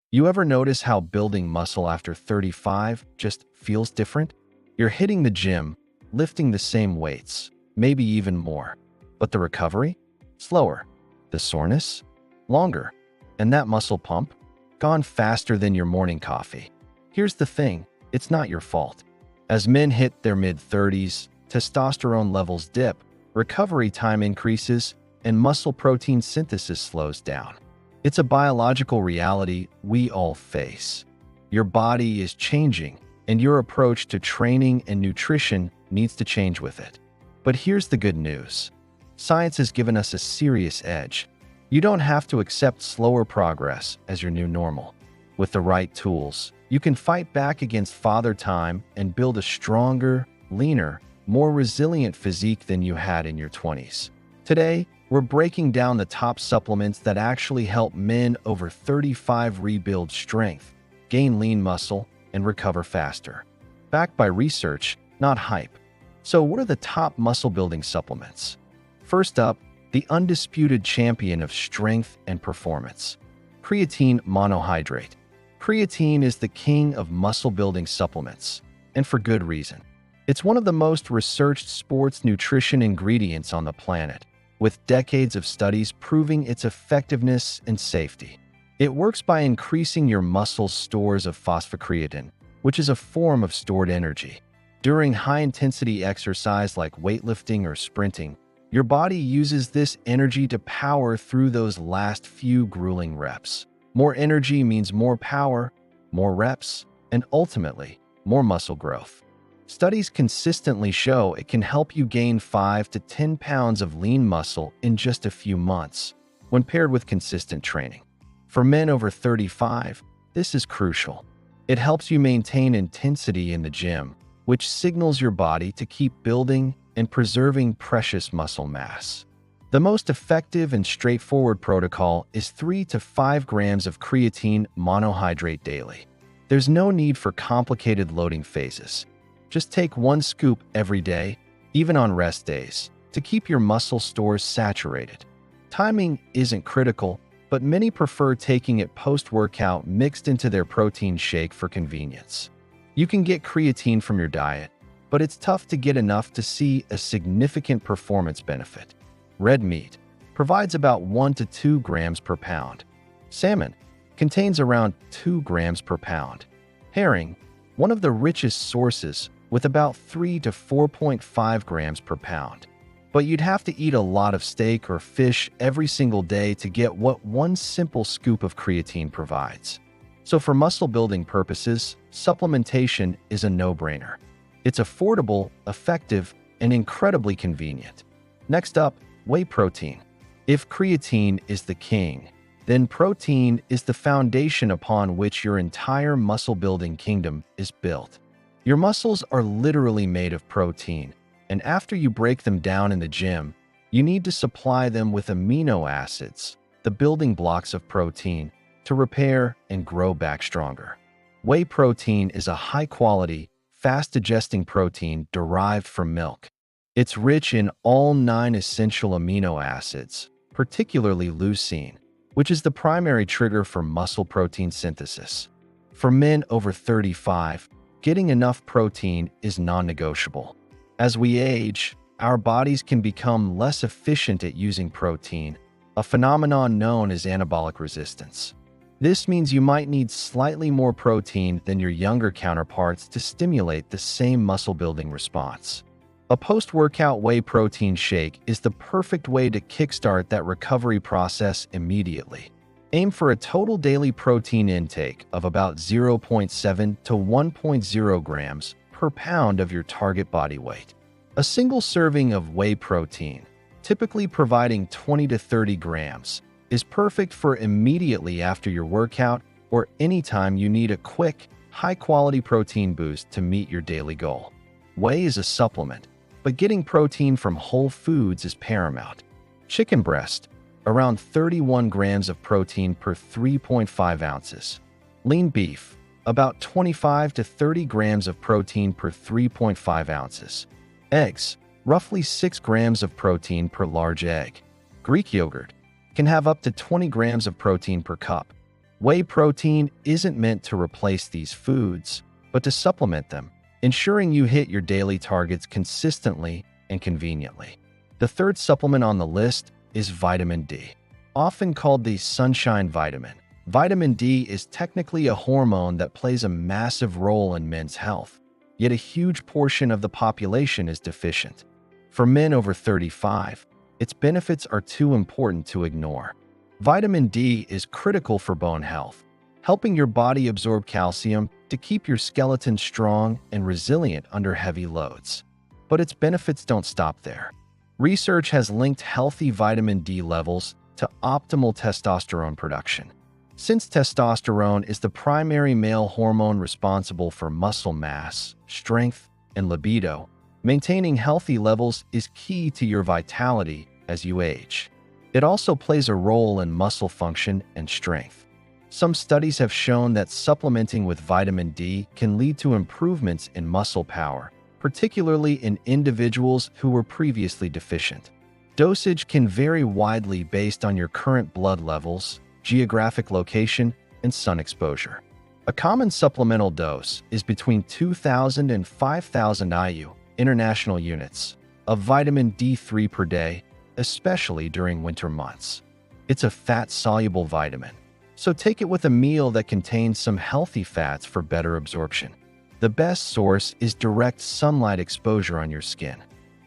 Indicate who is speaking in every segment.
Speaker 1: You ever notice how building muscle after 35 just feels different? You're hitting the gym, lifting the same weights, maybe even more. But the recovery? Slower. The soreness? Longer. And that muscle pump? Gone faster than your morning coffee. Here's the thing, it's not your fault. As men hit their mid-30s, testosterone levels dip, recovery time increases, and muscle protein synthesis slows down. It's a biological reality we all face. Your body is changing, and your approach to training and nutrition needs to change with it. But here's the good news. Science has given us a serious edge. You don't have to accept slower progress as your new normal. With the right tools, you can fight back against father time and build a stronger, leaner, more resilient physique than you had in your 20s. Today, we're breaking down the top supplements that actually help men over 35 rebuild strength, gain lean muscle, and recover faster. Backed by research, not hype. So what are the top muscle-building supplements? First up, the undisputed champion of strength and performance. Creatine monohydrate. Creatine is the king of muscle-building supplements, and for good reason. It's one of the most researched sports nutrition ingredients on the planet, with decades of studies proving its effectiveness and safety. It works by increasing your muscle's stores of phosphocreatine, which is a form of stored energy. During high-intensity exercise like weightlifting or sprinting, your body uses this energy to power through those last few grueling reps. More energy means more power, more reps, and ultimately, more muscle growth. Studies consistently show it can help you gain 5 to 10 pounds of lean muscle in just a few months, when paired with consistent training. For men over 35, this is crucial. It helps you maintain intensity in the gym, which signals your body to keep building and preserving precious muscle mass. The most effective and straightforward protocol is 3 to 5 grams of creatine monohydrate daily. There's no need for complicated loading phases. Just take 1 scoop every day, even on rest days, to keep your muscle stores saturated. Timing isn't critical, but many prefer taking it post-workout mixed into their protein shake for convenience. You can get creatine from your diet, but it's tough to get enough to see a significant performance benefit. Red meat provides about 1 to 2 grams per pound. Salmon contains around 2 grams per pound. Herring, one of the richest sources, with about 3 to 4.5 grams per pound. But you'd have to eat a lot of steak or fish every single day to get what 1 simple scoop of creatine provides. So for muscle-building purposes, supplementation is a no-brainer. It's affordable, effective, and incredibly convenient. Next up, whey protein. If creatine is the king, then protein is the foundation upon which your entire muscle-building kingdom is built. Your muscles are literally made of protein, and after you break them down in the gym, you need to supply them with amino acids, the building blocks of protein, to repair and grow back stronger. Whey protein is a high-quality, fast-digesting protein derived from milk. It's rich in all 9 essential amino acids, particularly leucine, which is the primary trigger for muscle protein synthesis. For men over 35, getting enough protein is non-negotiable. As we age, our bodies can become less efficient at using protein, a phenomenon known as anabolic resistance. This means you might need slightly more protein than your younger counterparts to stimulate the same muscle-building response. A post-workout whey protein shake is the perfect way to kickstart that recovery process immediately. Aim for a total daily protein intake of about 0.7 to 1.0 grams per pound of your target body weight. A single serving of whey protein, typically providing 20 to 30 grams, is perfect for immediately after your workout or anytime you need a quick, high-quality protein boost to meet your daily goal. Whey is a supplement, but getting protein from whole foods is paramount. Chicken breast, around 31 grams of protein per 3.5 ounces. Lean beef, about 25 to 30 grams of protein per 3.5 ounces. Eggs, roughly 6 grams of protein per large egg. Greek yogurt can have up to 20 grams of protein per cup. Whey protein isn't meant to replace these foods, but to supplement them, ensuring you hit your daily targets consistently and conveniently. The third supplement on the list is vitamin D. Often called the sunshine vitamin, vitamin D is technically a hormone that plays a massive role in men's health, yet a huge portion of the population is deficient. For men over 35, its benefits are too important to ignore. Vitamin D is critical for bone health, helping your body absorb calcium to keep your skeleton strong and resilient under heavy loads. But its benefits don't stop there. Research has linked healthy vitamin D levels to optimal testosterone production. Since testosterone is the primary male hormone responsible for muscle mass, strength, and libido, maintaining healthy levels is key to your vitality as you age. It also plays a role in muscle function and strength. Some studies have shown that supplementing with vitamin D can lead to improvements in muscle power, particularly in individuals who were previously deficient. Dosage can vary widely based on your current blood levels, geographic location, and sun exposure. A common supplemental dose is between 2,000 and 5,000 IU international units of vitamin D3 per day, especially during winter months. It's a fat-soluble vitamin, so take it with a meal that contains some healthy fats for better absorption. The best source is direct sunlight exposure on your skin.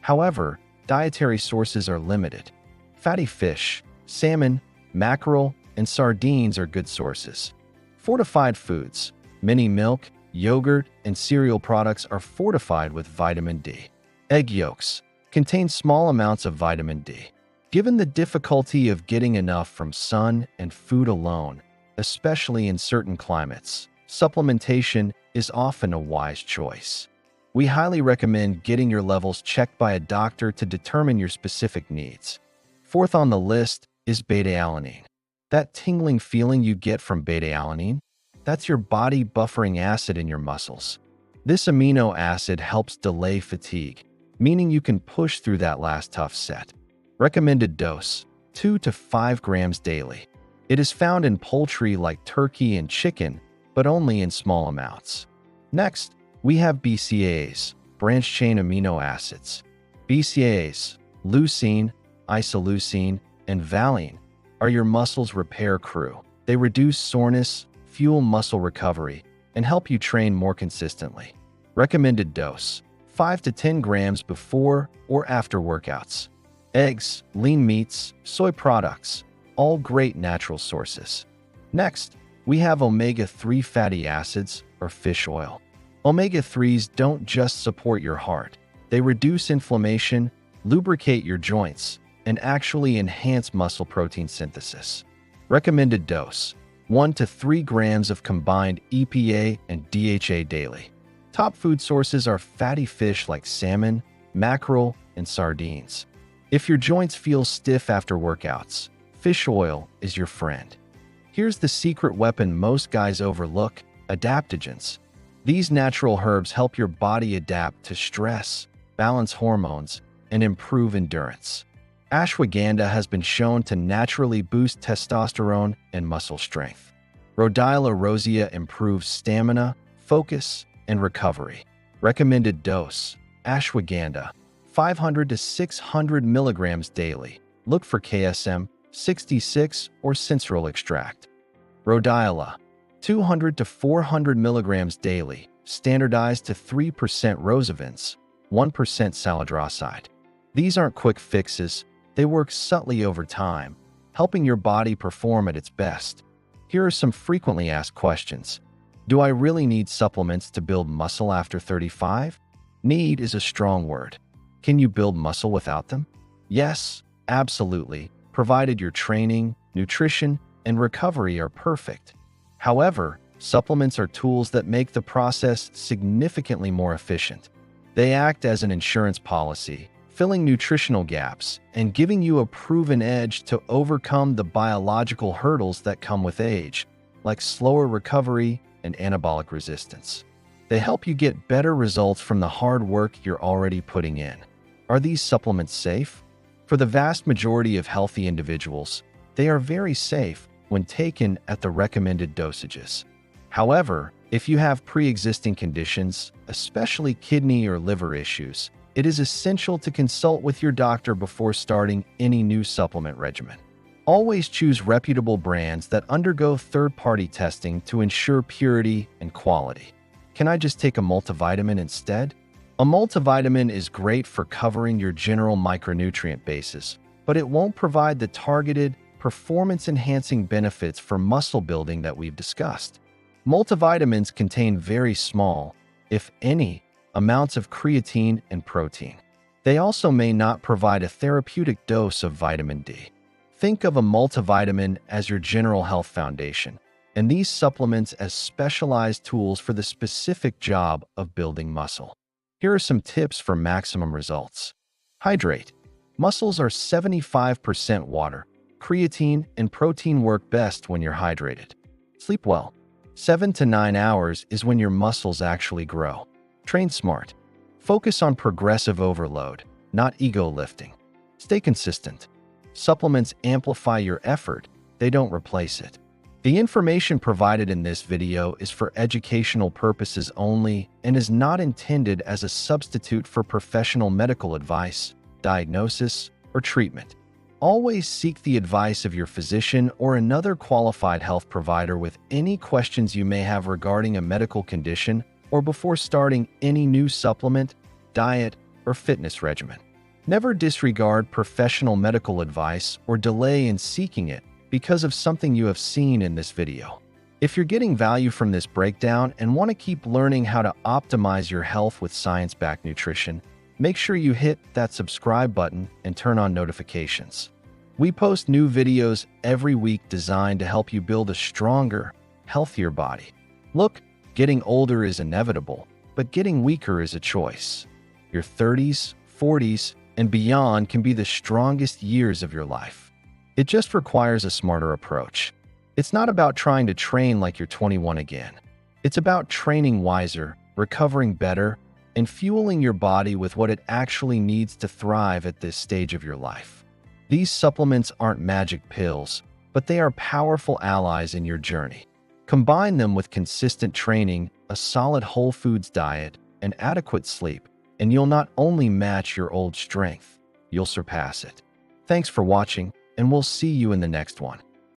Speaker 1: However, dietary sources are limited. Fatty fish, salmon, mackerel, and sardines are good sources. Fortified foods, mini milk, yogurt, and cereal products are fortified with vitamin D. Egg yolks contain small amounts of vitamin D. Given the difficulty of getting enough from sun and food alone, especially in certain climates, supplementation is often a wise choice. We highly recommend getting your levels checked by a doctor to determine your specific needs. Fourth on the list is beta-alanine. That tingling feeling you get from beta-alanine? That's your body buffering acid in your muscles. This amino acid helps delay fatigue, meaning you can push through that last tough set. Recommended dose, 2 to 5 grams daily. It is found in poultry like turkey and chicken, but only in small amounts. Next, we have BCAAs, branched-chain amino acids. BCAAs, leucine, isoleucine, and valine, are your muscles' repair crew. They reduce soreness, fuel muscle recovery, and help you train more consistently. Recommended dose, 5 to 10 grams before or after workouts. Eggs, lean meats, soy products, all great natural sources. Next, we have omega-3 fatty acids, or fish oil. Omega-3s don't just support your heart. They reduce inflammation, lubricate your joints, and actually enhance muscle protein synthesis. Recommended dose, 1 to 3 grams of combined EPA and DHA daily. Top food sources are fatty fish like salmon, mackerel, and sardines. If your joints feel stiff after workouts, fish oil is your friend. Here's the secret weapon most guys overlook: adaptogens. These natural herbs help your body adapt to stress, balance hormones, and improve endurance. Ashwagandha has been shown to naturally boost testosterone and muscle strength. Rhodiola rosea improves stamina, focus, and recovery. Recommended dose: ashwagandha, 500 to 600 milligrams daily. Look for KSM 66 or sensoril extract. Rhodiola, 200 to 400 milligrams daily, standardized to 3% rosavins, 1% salidroside. These aren't quick fixes, they work subtly over time, helping your body perform at its best. Here are some frequently asked questions. Do I really need supplements to build muscle after 35? Need is a strong word. Can you build muscle without them? Yes, absolutely, provided your training, nutrition, and recovery are perfect. However, supplements are tools that make the process significantly more efficient. They act as an insurance policy, filling nutritional gaps and giving you a proven edge to overcome the biological hurdles that come with age, like slower recovery and anabolic resistance. They help you get better results from the hard work you're already putting in. Are these supplements safe? For the vast majority of healthy individuals, they are very safe, when taken at the recommended dosages. However, if you have pre-existing conditions, especially kidney or liver issues, it is essential to consult with your doctor before starting any new supplement regimen. Always choose reputable brands that undergo third-party testing to ensure purity and quality. Can I just take a multivitamin instead? A multivitamin is great for covering your general micronutrient basis, but it won't provide the targeted, performance-enhancing benefits for muscle building that we've discussed. Multivitamins contain very small, if any, amounts of creatine and protein. They also may not provide a therapeutic dose of vitamin D. Think of a multivitamin as your general health foundation, and these supplements as specialized tools for the specific job of building muscle. Here are some tips for maximum results. Hydrate. Muscles are 75% water. Creatine and protein work best when you're hydrated. Sleep well. 7 to 9 hours is when your muscles actually grow. Train smart. Focus on progressive overload, not ego lifting. Stay consistent. Supplements amplify your effort, they don't replace it. The information provided in this video is for educational purposes only and is not intended as a substitute for professional medical advice, diagnosis, or treatment. Always seek the advice of your physician or another qualified health provider with any questions you may have regarding a medical condition or before starting any new supplement, diet, or fitness regimen. Never disregard professional medical advice or delay in seeking it because of something you have seen in this video. If you're getting value from this breakdown and want to keep learning how to optimize your health with science-backed nutrition, make sure you hit that subscribe button and turn on notifications. We post new videos every week designed to help you build a stronger, healthier body. Look, getting older is inevitable, but getting weaker is a choice. Your 30s, 40s, and beyond can be the strongest years of your life. It just requires a smarter approach. It's not about trying to train like you're 21 again. It's about training wiser, recovering better, and fueling your body with what it actually needs to thrive at this stage of your life. These supplements aren't magic pills, but they are powerful allies in your journey. Combine them with consistent training, a solid whole foods diet, and adequate sleep, and you'll not only match your old strength, you'll surpass it. Thanks for watching, and we'll see you in the next one.